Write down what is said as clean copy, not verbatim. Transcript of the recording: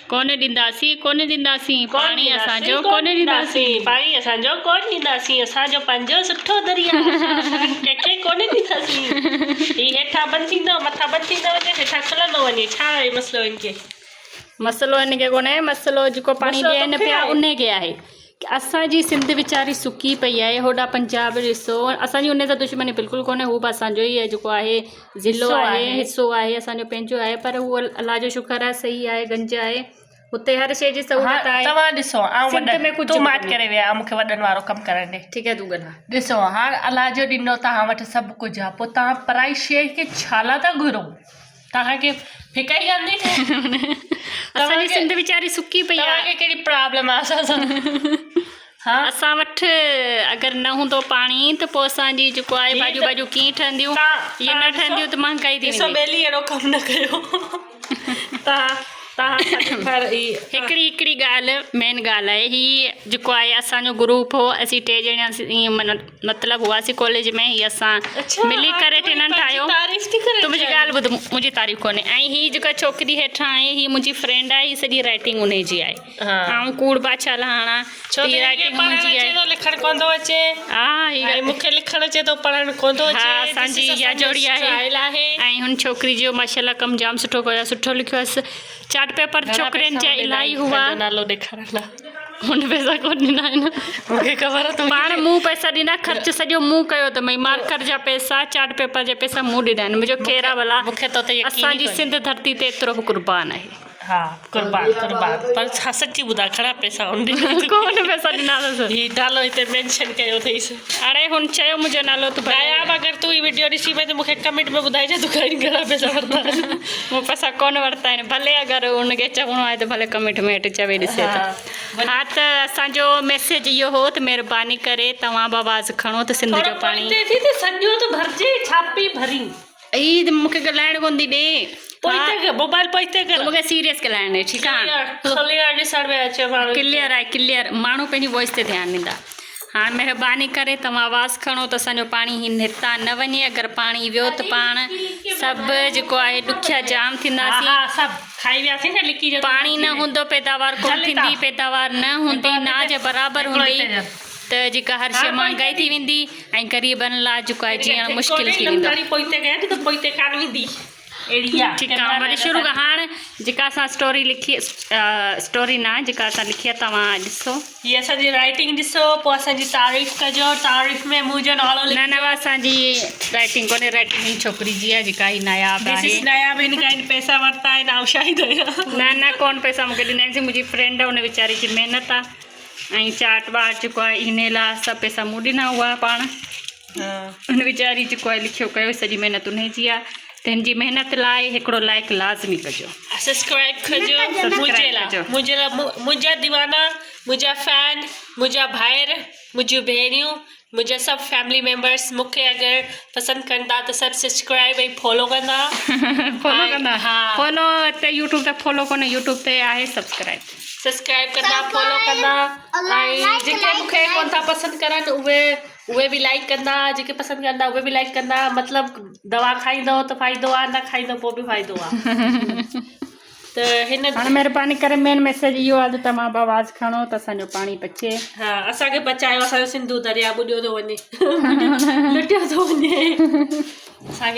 कोने ॾींदासीं पाणी असांजो कोने ॾींदासीं पाणी असांजो कोन ॾींदासीं असांजो पंहिंजो सुठो दरिया कंहिंखे कोन ॾींदासीं ही हेठां बंदि थींदो मथां बंदि थींदो वञे हेठां खुलंदो वञे छा आहे मसलो इनखे मसलो इनखे कोन्हे मसलो जेको पाणी ॾियनि पिया उनखे आहे असांजी सिंध वीचारी सुकी पई आहे होॾा पंजाब ॾिसो असांजी उन सां दुश्मनी बिल्कुलु कोन्हे हू बि असांजो ई आहे जेको आहे ज़िलो आहे हिसो आहे असांजो पंहिंजो आहे पर उहो अलाह जो शुक्र आहे सही आहे गंज आहे हुते हर शइ जी सहूलियत आहे तव्हां ॾिसो सिंध में कुझु माट करे विया मूंखे वॾनि वारो कमु करण ॾे ठीकु आहे तूं ॻाल्हाए ॾिसो हाणे अलाह जो ॾिनो तव्हां वटि सभु कुझु आहे पोइ तव्हां पराई शइ खे छाला था घुरो तव्हांखे फिकर ई कान थी असांजी सिंध वीचारी सुकी पई आहे कहिड़ी प्रॉब्लम आहे असां सां हा असां वटि अगरि न हूंदो पाणी त पोइ असांजी जेको आहे भाॼियूं भाॼियूं कीअं ठहंदियूं इहे न ठहंदियूं त महांगाई थी वेंदी ॿेली अहिड़ो कमु न कयो हिकिड़ी ॻाल्हि मेन ॻाल्हि आहे हीअ जेको आहे असांजो ग्रुप हो असीं टे ॼणा ईअं मतिलबु हुआसीं कॉलेज में हीअ असां मिली करे टिननि ठाहियो त मुंहिंजी ॻाल्हि ॿुध मुंहिंजी तारीफ़ कोन्हे ऐं हीअ जेका छोकिरी हेठां आहे हीअ मुंहिंजी फ्रेंड आहे हीअ सॼी राइटिंग उन जी आहे ऐं कूड़ बाछा लहाणा राइटिंग मुंहिंजी आहे लिखणु कोन थो अचे हा मूंखे लिखणु अचे थो पढ़णु कोन थो अचे असांजी इहा जोड़ी आहे ऐं हुन छोकिरी जो माशाल्लाह कमु जाम सुठो कयो सुठो लिखियो आहे चार्ट पेपर छोकिरनि जा इलाही हुआ नालो ॾेखारण लाइ हुन पैसा कोन ॾिना आहिनि मूंखे ख़बर आहे पाण मूं पैसा ॾिना ख़र्चु सॼो मूं कयो त भई मार्कर जा पैसा चार्ट पेपर जा पैसा मूं ॾिना आहिनि मुंहिंजो केरु आहे भला मूंखे त असांजी सिंध धरती ते एतिरो बि क़ुर्बान आहे हा क़ुर्बान पर छा सची ॿुधाए घणा पैसा कोन पैसा ॾिनासीं हीउ नालो हिते मेंशन कयो अथईसि हाणे हुन चयो मुंहिंजो नालो तूं नायाब अगरि तूं हीअ वीडियो ॾिसी वञे मूंखे कमेंट में ॿुधाइजे तूं घणा पैसा वरिता आहिनि मूं पैसा कोन वरिता आहिनि भले अगरि हुनखे चवणो आहे त भले कमेंट में हेठि चवे ॾिसे हा त असांजो मैसेज इहो हो त महिरबानी करे तव्हां बि आवाज़ु खणो त सिंध जो पाणी सॼो त भरिजे छापी भरी ई मूंखे ॻाल्हाइण कोन थी ॾे मोबाइल पोइते कर मूंखे सीरियस ॻाल्हाइण ॾे ठीकु आहे क्लियर आहे क्लियर माण्हू पंहिंजी वॉइस ते ध्यानु ॾींदा हाणे महिरबानी करे तव्हां आवाज़ु खणो त असांजो पाणी ही निरता न वञे अगरि पाणी वियो त पाण सभु जेको आहे ॾुखिया जाम थींदासीं पाणी न हूंदो पैदावार कोन थींदी पैदावार न हूंदी नाज बराबरि हूंदी त जेका हर शइ महांगाई थी वेंदी ऐं ग़रीबनि लाइ जेको आहे जीअण मुश्किल थी वेंदो ठीकु आहे वरी शुरू खां हाणे जेका असां स्टोरी लिखी स्टोरी न जेका असां लिखी आहे तव्हां ॾिसो हीअ असांजी राइटिंग ॾिसो पोइ असांजी तारीफ़ कजो तारीफ़ में मुंहिंजो नालो न असांजी राइटिंग कोन्हे राइटिंग छोकिरी जी आहे जेका ही नायाब आहे नायाब हिन खां पैसा वरिता आहिनि ऐं शायदि न कोन पैसा मूंखे ॾिना आहिनि मुंहिंजी फ्रेंड आहे हुन वीचारी जी महिनत आहे ऐं चाट वाट जेको आहे इन लाइ सभु पैसा मूं ॾिना हुआ पाण हुन वीचारी जेको आहे लिखियो कयो सॼी महिनत उन जी आहे त हिन जी महिनत लाइ हिकिड़ो लाइक लाज़मी कजो सब्सक्राइब कजो मुंहिंजे लाइ मुंहिंजा दीवाना मुंहिंजा फैन मुंहिंजा भाइर मुंहिंजियूं भेणियूं मुंहिंजा सभु फैमिली मेंबर्स मूंखे अगरि पसंदि कंदा त सभु सब्सक्राइब ऐं फॉलो कंदा फॉलो ते यूट्यूब ते फॉलो कोन्हे यूट्यूब ते आहे सब्सक्राइब कंदा फॉलो कंदा ऐं जेके मूंखे कोन था पसंदि करनि उहे बि लाइक कंदा जेके पसंदि कंदा उहे बि लाइक कंदा मतिलबु दवा खाईंदव त फ़ाइदो आहे न खाईंदव पोइ बि फ़ाइदो आहे त हिन हाणे महिरबानी करे मेन मैसेज इहो आहे त तव्हां बि आवाज़ु खणो त असांजो पाणी बचे हा असांखे बचायो असांजो सिंधू दरिया ॿुॾियो थो वञे लुटियो थो वञे असांखे